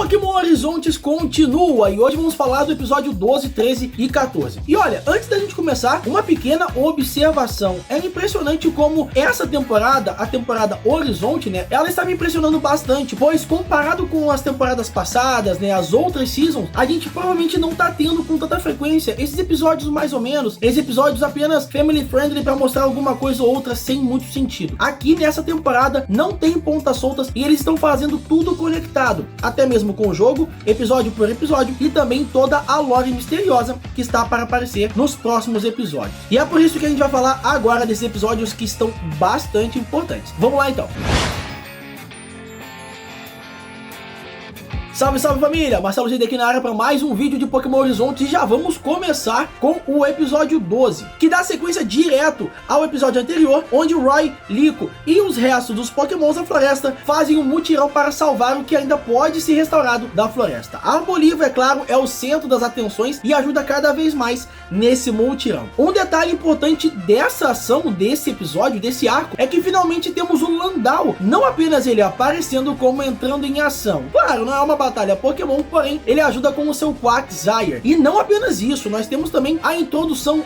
Pokémon Horizontes continua e hoje vamos falar do episódio 12, 13 e 14. E olha, antes da gente começar, uma pequena observação. É impressionante como essa temporada, a temporada Horizonte, né, ela está me impressionando bastante, pois comparado com as temporadas passadas, né, as outras seasons, a gente provavelmente não tá tendo com tanta frequência esses episódios mais ou menos, esses episódios apenas family friendly para mostrar alguma coisa ou outra sem muito sentido. Aqui nessa temporada não tem pontas soltas e eles estão fazendo tudo conectado, até mesmo com o jogo, episódio por episódio, e também toda a lore misteriosa que está para aparecer nos próximos episódios. E é por isso que a gente vai falar agora desses episódios que estão bastante importantes. Vamos lá então. Salve, salve família! Marcelo Z aqui na área para mais um vídeo de Pokémon Horizontes e já vamos começar com o episódio 12, que dá sequência direto ao episódio anterior, onde o Roy, Liko e os restos dos Pokémons da floresta fazem um mutirão para salvar o que ainda pode ser restaurado da floresta. A Arboliva, é claro, é o centro das atenções e ajuda cada vez mais nesse mutirão. Um detalhe importante dessa ação, desse episódio, desse arco, é que finalmente temos o Landau, não apenas ele aparecendo como entrando em ação. Claro, não é uma batalha Pokémon, porém ele ajuda com o seu Quagsire. E não apenas isso, nós temos também a introdução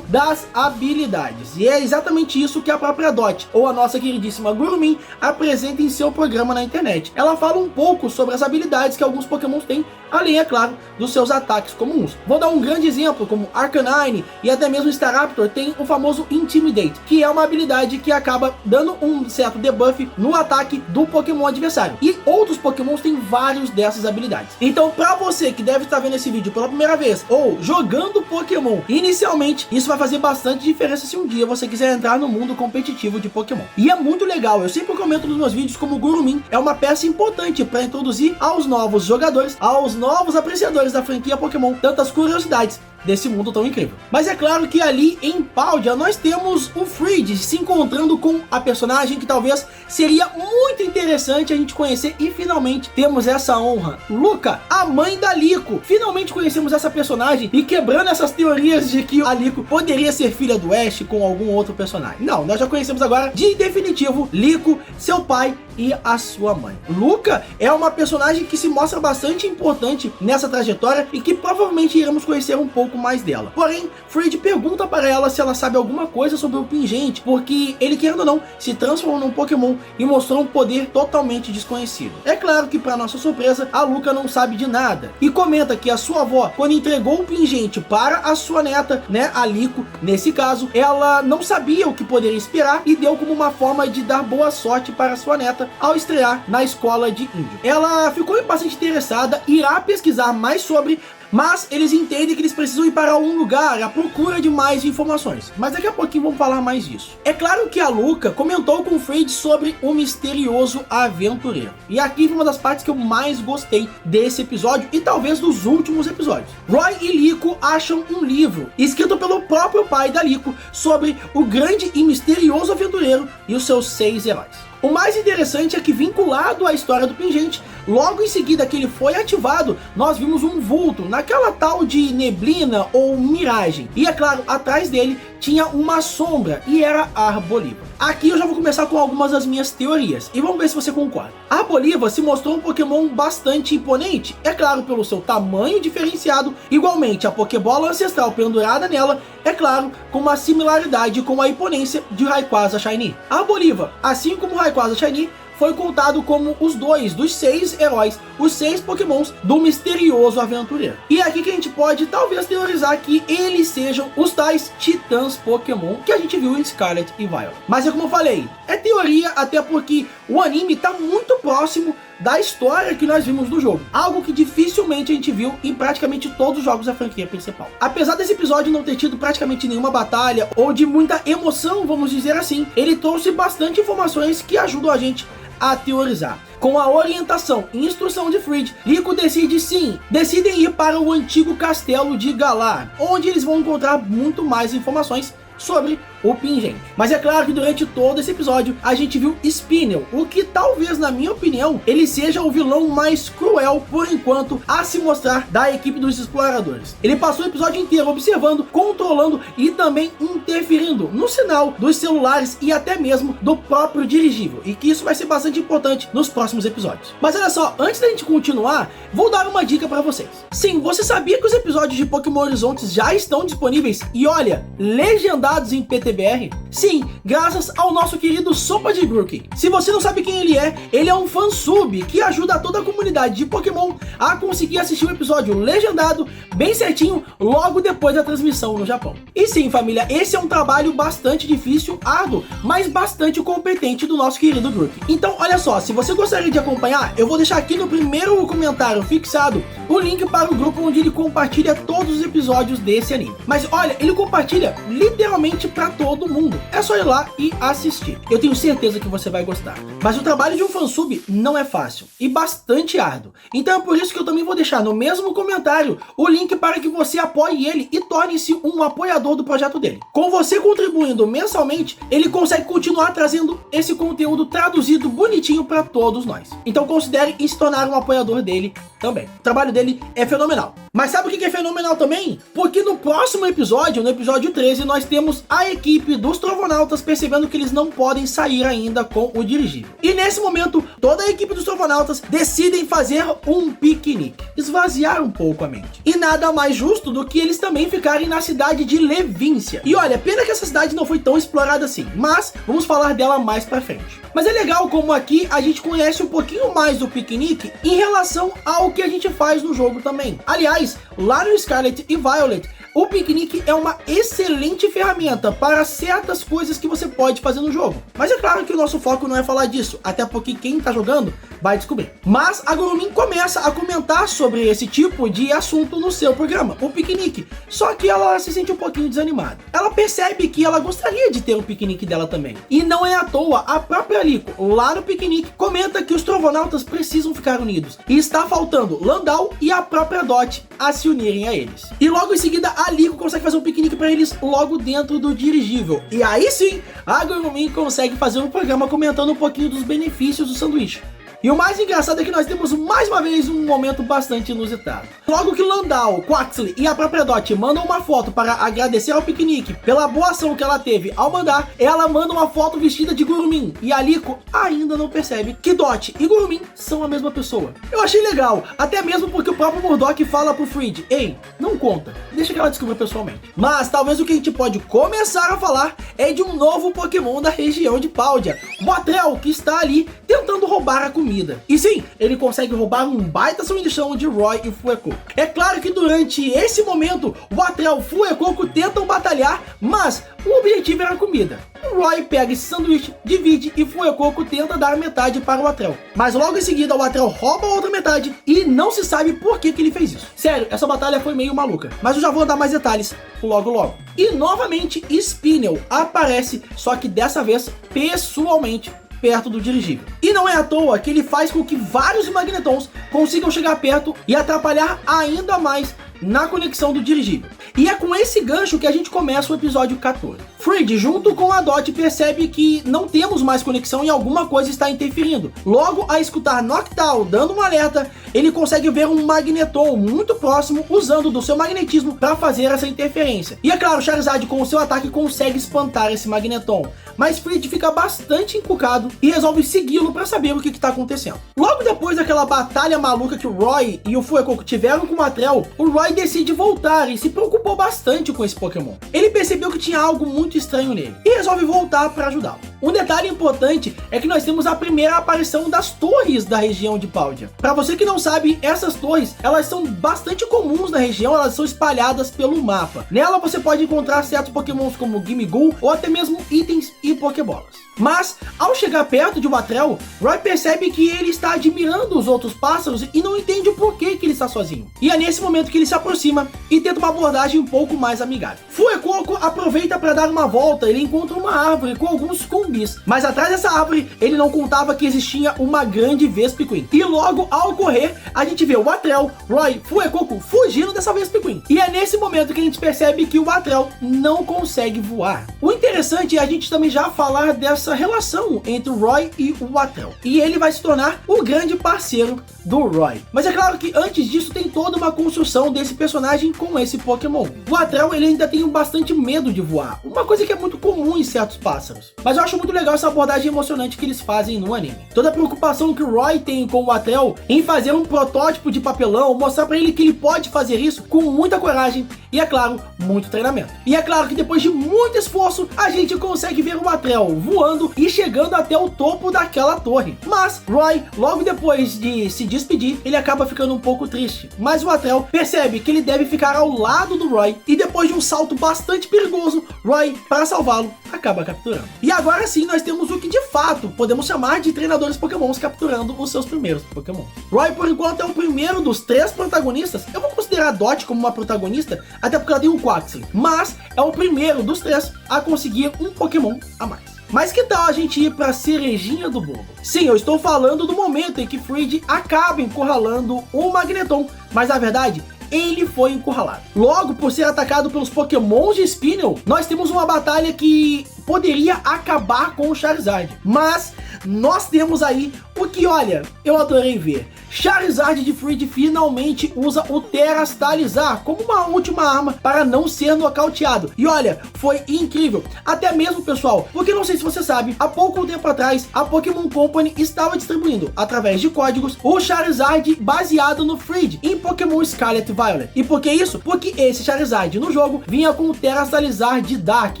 das habilidades. E é exatamente isso que a própria Dot, ou a nossa queridíssima Gurumin, apresenta em seu programa na internet. Ela fala um pouco sobre as habilidades que alguns Pokémons têm, além, é claro, dos seus ataques comuns. Vou dar um grande exemplo, como Arcanine e até mesmo Staraptor tem o famoso Intimidate, que é uma habilidade que acaba dando um certo debuff no ataque do Pokémon adversário. E outros Pokémons têm vários dessas habilidades. Então, para você que deve estar vendo esse vídeo pela primeira vez, ou jogando Pokémon inicialmente, isso vai fazer bastante diferença se um dia você quiser entrar no mundo competitivo de Pokémon. E é muito legal, eu sempre comento nos meus vídeos como o Gurumin é uma peça importante para introduzir aos novos jogadores, aos novos apreciadores da franquia Pokémon, tantas curiosidades desse mundo tão incrível. Mas é claro que ali em Paldia nós temos o Fridge se encontrando com a personagem que talvez seria muito interessante a gente conhecer, e finalmente temos essa honra. Luca, a mãe da Liko. Finalmente conhecemos essa personagem e quebrando essas teorias de que a Liko poderia ser filha do Ash com algum outro personagem. Não, nós já conhecemos agora de definitivo Liko, seu pai e a sua mãe. Luca é uma personagem que se mostra bastante importante nessa trajetória e que provavelmente iremos conhecer um pouco mais dela. Porém, Fridge pergunta para ela se ela sabe alguma coisa sobre o Pingente, porque ele, querendo ou não, se transformou num Pokémon e mostrou um poder totalmente desconhecido. É claro que, para nossa surpresa, a Luca não sabe de nada e comenta que a sua avó, quando entregou o Pingente para a sua neta, né, a Liko, nesse caso, ela não sabia o que poderia esperar e deu como uma forma de dar boa sorte para a sua neta ao estrear na escola de índio. Ela ficou bastante interessada, irá pesquisar mais sobre, mas eles entendem que eles precisam ir para um lugar à procura de mais informações. Mas daqui a pouquinho vamos falar mais disso. É claro que a Luca comentou com o Fridge sobre o misterioso aventureiro. E aqui foi uma das partes que eu mais gostei desse episódio e talvez dos últimos episódios. Roy e Liko acham um livro escrito pelo próprio pai da Liko sobre o grande e misterioso aventureiro e os seus 6 heróis. O mais interessante é que, vinculado à história do Pingente, logo em seguida que ele foi ativado, nós vimos um vulto naquela tal de neblina ou miragem. E é claro, atrás dele tinha uma sombra e era a Arboliva. Aqui eu já vou começar com algumas das minhas teorias e vamos ver se você concorda. A Arboliva se mostrou um Pokémon bastante imponente, é claro, pelo seu tamanho diferenciado, igualmente a Pokébola ancestral pendurada nela, é claro, com uma similaridade com a imponência de Rayquaza Shiny. A Arboliva, assim como Rayquaza Shiny, foi contado como os 2 dos 6 heróis, os 6 Pokémons do misterioso aventureiro. E é aqui que a gente pode talvez teorizar que eles sejam os tais titãs Pokémon que a gente viu em Scarlet e Violet. Mas é como eu falei, é teoria, até porque o anime está muito próximo da história que nós vimos do jogo, algo que dificilmente a gente viu em praticamente todos os jogos da franquia principal. Apesar desse episódio não ter tido praticamente nenhuma batalha ou de muita emoção, vamos dizer assim, ele trouxe bastante informações que ajudam a gente a teorizar. Com a orientação e instrução de Fridge, Liko decidem ir para o antigo castelo de Galar, onde eles vão encontrar muito mais informações sobre o pingente. Mas é claro que durante todo esse episódio a gente viu Spinel, o que talvez, na minha opinião, ele seja o vilão mais cruel por enquanto a se mostrar da equipe dos exploradores. Ele passou o episódio inteiro observando, controlando e também interferindo no sinal dos celulares e até mesmo do próprio dirigível, e que isso vai ser bastante importante nos próximos episódios. Mas olha só, antes da gente continuar, vou dar uma dica para vocês. Sim, você sabia que os episódios de Pokémon Horizontes já estão disponíveis e olha, legendados em PTBR? Sim, graças ao nosso querido Sopa de Grookey. Se você não sabe quem ele é um fansub que ajuda toda a comunidade de Pokémon a conseguir assistir o episódio legendado bem certinho logo depois da transmissão no Japão. E sim, família, esse é um trabalho bastante difícil, árduo, mas bastante competente do nosso querido Grookey. Então, olha só, se você gostaria de acompanhar, eu vou deixar aqui no primeiro comentário fixado o link para o grupo onde ele compartilha todos os episódios desse anime. Mas olha, ele compartilha literalmente para todo mundo. É só ir lá e assistir. Eu tenho certeza que você vai gostar. Mas o trabalho de um fansub não é fácil e bastante árduo. Então é por isso que eu também vou deixar no mesmo comentário o link para que você apoie ele e torne-se um apoiador do projeto dele. Com você contribuindo mensalmente, ele consegue continuar trazendo esse conteúdo traduzido bonitinho para todos nós. Então considere se tornar um apoiador dele também. O trabalho dele é fenomenal. Mas sabe o que é fenomenal também? Porque no próximo episódio, no episódio 13, nós temos a equipe dos Trovonautas percebendo que eles não podem sair ainda com o dirigível. E nesse momento, toda a equipe dos Trovonautas decidem fazer um piquenique, esvaziar um pouco a mente. E nada mais justo do que eles também ficarem na cidade de Levíncia. E olha, pena que essa cidade não foi tão explorada assim, mas vamos falar dela mais pra frente. Mas é legal como aqui a gente conhece um pouquinho mais do piquenique em relação ao que a gente faz no jogo também. Aliás, lá no Scarlet e Violet, o piquenique é uma excelente ferramenta para certas coisas que você pode fazer no jogo. Mas é claro que o nosso foco não é falar disso, até porque quem tá jogando vai descobrir. Mas a Gurumin começa a comentar sobre esse tipo de assunto no seu programa, o piquenique. Só que ela se sente um pouquinho desanimada. Ela percebe que ela gostaria de ter o piquenique dela também. E não é à toa, a própria Liko, lá no piquenique, comenta que os Trovonautas precisam ficar unidos. E está faltando Landau e a própria Dot a se unirem a eles. E logo em seguida, a Liko consegue fazer um piquenique para eles logo dentro do dirigível. E aí sim, a Gurumin consegue fazer um programa comentando um pouquinho dos benefícios do sanduíche. E o mais engraçado é que nós temos mais uma vez um momento bastante inusitado. Logo que Landau, Quaxley e a própria Dot mandam uma foto para agradecer ao piquenique pela boa ação que ela teve ao mandar, ela manda uma foto vestida de Gurumin. E a Liko ainda não percebe que Dot e Gurumin são a mesma pessoa. Eu achei legal, até mesmo porque o próprio Murdock fala pro Frid: ei, não conta, deixa que ela descubra pessoalmente. Mas talvez o que a gente pode começar a falar é de um novo Pokémon da região de Paldea, Botrel, que está ali tentando roubar a comida. E sim, ele consegue roubar um baita sanduichão de Roy e Fuecoco. É claro que durante esse momento, Botrel e Fuecoco tentam batalhar, mas o objetivo era a comida. O Roy pega esse sanduíche, divide e Fuecoco tenta dar metade para o Botrel. Mas logo em seguida o Botrel rouba a outra metade e não se sabe por que ele fez isso. Sério, essa batalha foi meio maluca, mas eu já vou dar mais detalhes logo. E novamente Spinel aparece, só que dessa vez pessoalmente perto do dirigível. E não é à toa que ele faz com que vários Magnetons consigam chegar perto e atrapalhar ainda mais na conexão do dirigível. E é com esse gancho que a gente começa o episódio 14. Frid, junto com a Dot, percebe que não temos mais conexão e alguma coisa está interferindo. Logo, a escutar Noctowl dando um alerta, ele consegue ver um Magneton muito próximo, usando do seu magnetismo para fazer essa interferência. E é claro, Charizard com o seu ataque consegue espantar esse Magneton, mas Frid fica bastante encucado e resolve segui-lo para saber o que está acontecendo. Logo depois daquela batalha maluca que o Roy e o Fuecoco tiveram com o Botrel, o Roy decide voltar e se preocupou bastante com esse Pokémon. Ele percebeu que tinha algo muito estranho nele e resolve voltar para ajudá-lo. Um detalhe importante é que nós temos a primeira aparição das torres da região de Paldea. Para você que não sabe, essas torres, elas são bastante comuns na região, elas são espalhadas pelo mapa. Nela você pode encontrar certos Pokémons como Gimmighoul ou até mesmo itens e Pokébolas. Mas, ao chegar perto de Botrel, Roy percebe que ele está admirando os outros pássaros e não entende o porquê que ele está sozinho. E é nesse momento que ele se aproxima e tenta uma abordagem um pouco mais amigável. Fuecoco aproveita para dar uma na volta, ele encontra uma árvore com alguns combis, mas atrás dessa árvore, ele não contava que existia uma grande Vespiquen. E logo, ao correr, a gente vê o Atrel, Roy, Fuecoco fugindo dessa Vespiquen. E é nesse momento que a gente percebe que o Atrel não consegue voar. O interessante é a gente também já falar dessa relação entre o Roy e o Atrel. E ele vai se tornar o grande parceiro do Roy. Mas é claro que antes disso tem toda uma construção desse personagem com esse Pokémon. O Atrel, ele ainda tem bastante medo de voar, uma coisa que é muito comum em certos pássaros. Mas eu acho muito legal essa abordagem emocionante que eles fazem no anime. Toda a preocupação que o Roy tem com o Atrel em fazer um protótipo de papelão, mostrar pra ele que ele pode fazer isso com muita coragem e, é claro, muito treinamento. E é claro que depois de muito esforço, a gente consegue ver o Atrel voando e chegando até o topo daquela torre. Mas Roy, logo depois de se despedir, ele acaba ficando um pouco triste. Mas o Atrel percebe que ele deve ficar ao lado do Roy e depois de um salto bastante perigoso, Roy, para salvá-lo, acaba capturando. E agora sim nós temos o que de fato podemos chamar de treinadores Pokémons capturando os seus primeiros Pokémon. Roy, por enquanto, é o primeiro dos 3 protagonistas. Eu vou considerar a Dot como uma protagonista, até porque ela tem um Quaxly, mas é o primeiro dos 3 a conseguir um Pokémon a mais. Mas que tal a gente ir para a cerejinha do bolo? Sim, eu estou falando do momento em que Fred acaba encurralando o Magneton, mas na verdade ele foi encurralado. Logo, por ser atacado pelos Pokémons de Spinel, nós temos uma batalha que poderia acabar com o Charizard. Mas nós temos aí o que, olha, eu adorei ver. Charizard de Fred finalmente usa o Terastalizar como uma última arma para não ser nocauteado. E olha, foi incrível. Até mesmo, pessoal, porque não sei se você sabe, há pouco tempo atrás, a Pokémon Company estava distribuindo, através de códigos, o Charizard baseado no Fred em Pokémon Scarlet e Violet. E por que isso? Porque esse Charizard no jogo vinha com o Terastalizar de Dark,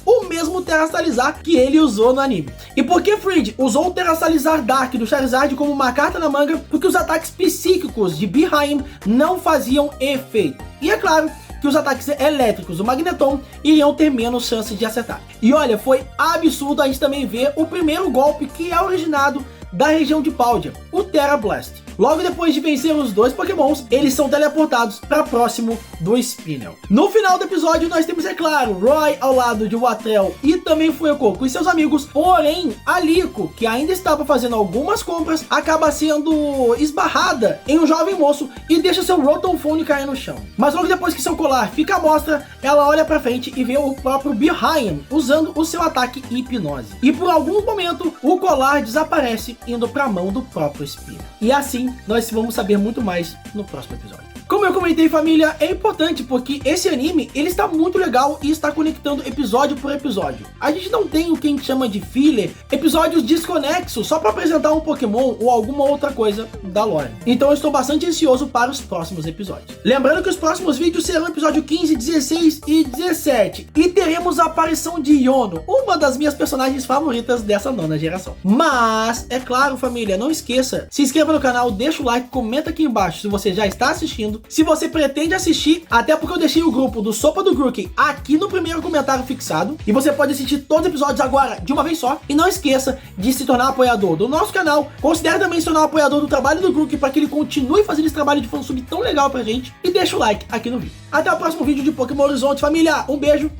o mesmo Terastalizar que ele usou no anime. E por que Fred usou o Terastalizar Dark do Charizard como uma carta na manga? Porque os ataques psíquicos de Beheim não faziam efeito. E é claro que os ataques elétricos do Magneton iriam ter menos chance de acertar. E olha, foi absurdo a gente também ver o primeiro golpe que é originado da região de Paldia, o Tera Blast. Logo depois de vencer os 2 Pokémons, eles são teleportados para próximo do Spinel. No final do episódio nós temos, é claro, Roy ao lado de Atrel e também Fuecoco e seus amigos, porém a Liko, que ainda estava fazendo algumas compras, acaba sendo esbarrada em um jovem moço e deixa seu Rotom Phone cair no chão. Mas logo depois que seu colar fica à mostra, ela olha para frente e vê o próprio Beheim usando o seu ataque Hipnose. E por algum momento o colar desaparece indo para a mão do próprio Spinel. E assim nós vamos saber muito mais no próximo episódio. Como eu comentei, família, é importante porque esse anime, ele está muito legal e está conectando episódio por episódio. A gente não tem o que a gente chama de filler, episódios desconexos só para apresentar um Pokémon ou alguma outra coisa da lore. Então eu estou bastante ansioso para os próximos episódios. Lembrando que os próximos vídeos serão episódio 15, 16 e 17. E teremos a aparição de Yono, uma das minhas personagens favoritas dessa 9ª geração. Mas, é claro, família, não esqueça, se inscreva no canal, deixa o like, comenta aqui embaixo se você já está assistindo, se você pretende assistir, até porque eu deixei o grupo do Sopa do Grookey aqui no primeiro comentário fixado, e você pode assistir todos os episódios agora de uma vez só. E não esqueça de se tornar apoiador do nosso canal, considere também se tornar apoiador do trabalho do Grookey para que ele continue fazendo esse trabalho de fansub tão legal pra gente, e deixa o like aqui no vídeo. Até o próximo vídeo de Pokémon Horizonte, família, um beijo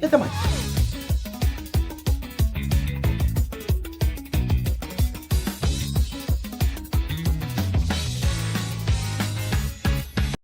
e até mais.